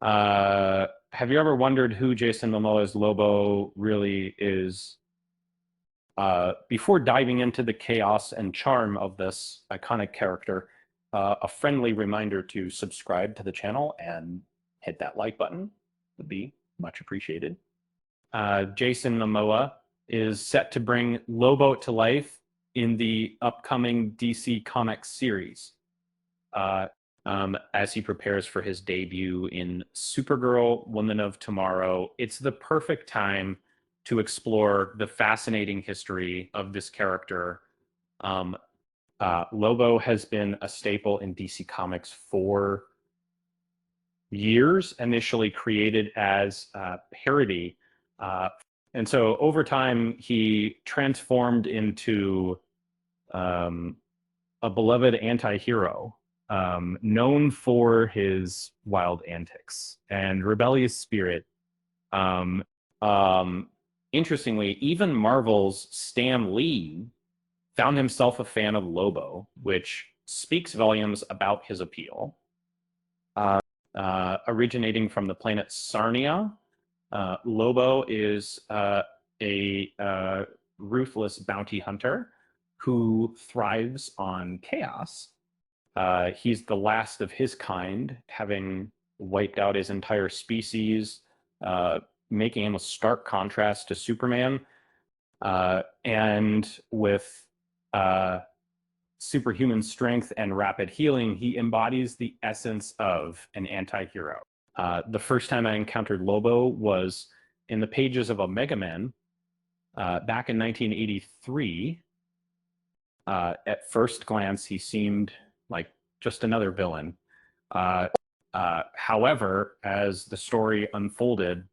Have you ever wondered who Jason Momoa's Lobo really is? Before diving into the chaos and charm of this iconic character, a friendly reminder to subscribe to the channel and hit that like button would be much appreciated. Jason Momoa is set to bring Lobo to life in the upcoming DC Comics series. Uh, as he prepares for his debut in Supergirl, Woman of Tomorrow. It's the perfect time to explore the fascinating history of this character. Um, Lobo has been a staple in DC Comics for years, initially created as a parody. Uh, and so over time, he transformed into um, a beloved anti-hero, known for his wild antics and rebellious spirit. Um, um, Interestingly, even Marvel's Stan Lee found himself a fan of Lobo, which speaks volumes about his appeal. Originating from the planet Sarnia, Lobo is a ruthless bounty hunter who thrives on chaos. He's the last of his kind, having wiped out his entire species, uh, making him a stark contrast to Superman. And with uh, superhuman strength and rapid healing, he embodies the essence of an anti hero. The first time I encountered Lobo was in the pages of Omega Man back in 1983. At first glance, he seemed like just another villain. Uh, However, as the story unfolded,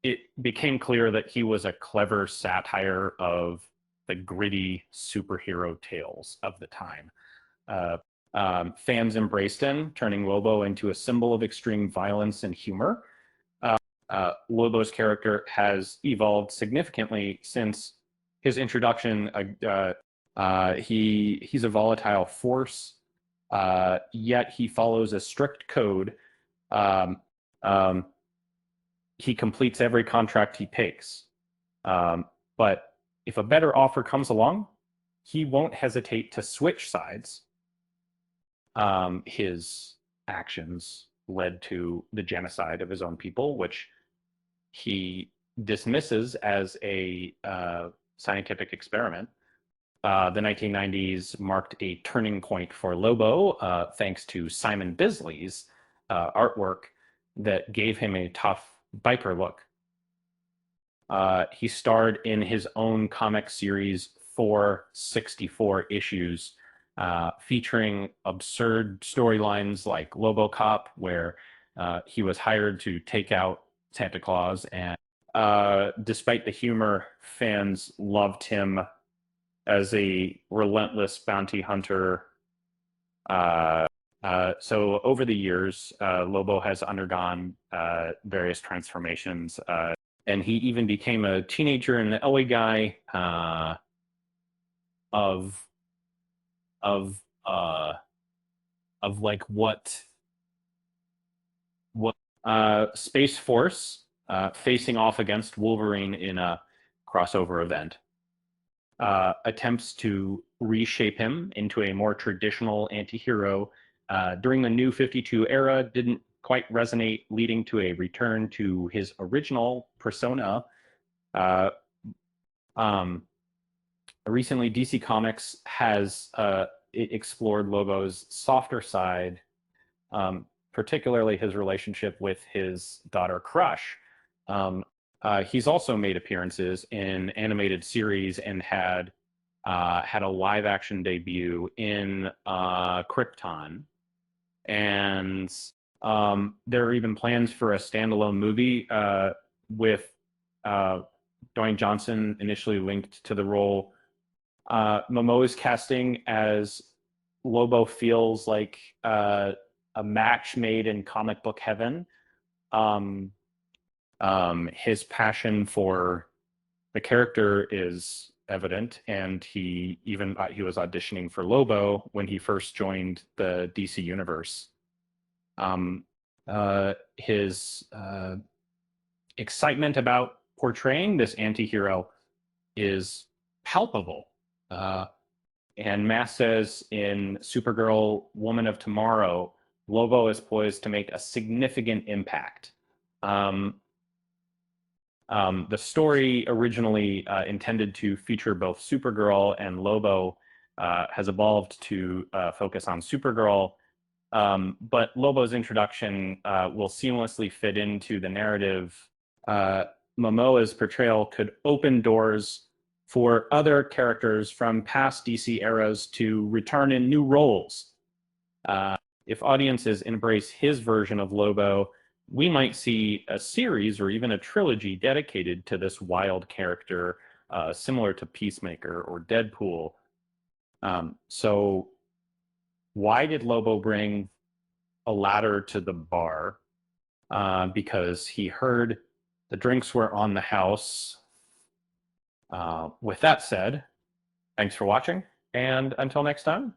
it became clear that he was a clever satire of the gritty superhero tales of the time. Uh, Fans embraced him, turning Lobo into a symbol of extreme violence and humor. Lobo's character has evolved significantly since his introduction. He's a volatile force, yet he follows a strict code. Um, um, he completes every contract he takes. But if a better offer comes along, he won't hesitate to switch sides. His actions led to the genocide of his own people, which he dismisses as a scientific experiment. The 1990s marked a turning point for Lobo, thanks to Simon Bisley's artwork that gave him a tough biker look. He starred in his own comic series for 64 issues, featuring absurd storylines like Lobocop, where he was hired to take out Santa Claus. And despite the humor, fans loved him as a relentless bounty hunter. So over the years, Lobo has undergone various transformations, and he even became a teenager and an LA guy of of uh, of like what Space Force facing off against Wolverine in a crossover event. Attempts to reshape him into a more traditional anti-hero during the New 52 era didn't quite resonate, leading to a return to his original persona. Uh, um, Recently, DC Comics has explored Lobo's softer side, particularly his relationship with his daughter Crush. Um, he's also made appearances in animated series and had a live action debut in Krypton. And there are even plans for a standalone movie with uh, Dwayne Johnson initially linked to the role. Momoa's casting as Lobo feels like a match made in comic book heaven. Um, his passion for the character is evident, and he was auditioning for Lobo when he first joined the DC universe. Um, His excitement about portraying this anti-hero is palpable. And Mass says in Supergirl Woman of Tomorrow, Lobo is poised to make a significant impact. The story originally intended to feature both Supergirl and Lobo has evolved to focus on Supergirl, but Lobo's introduction will seamlessly fit into the narrative. Momoa's portrayal could open doors for other characters from past DC eras to return in new roles. If audiences embrace his version of Lobo, we might see a series or even a trilogy dedicated to this wild character, similar to Peacemaker or Deadpool. So why did Lobo bring a ladder to the bar? Because he heard the drinks were on the house. With that said, thanks for watching, and until next time.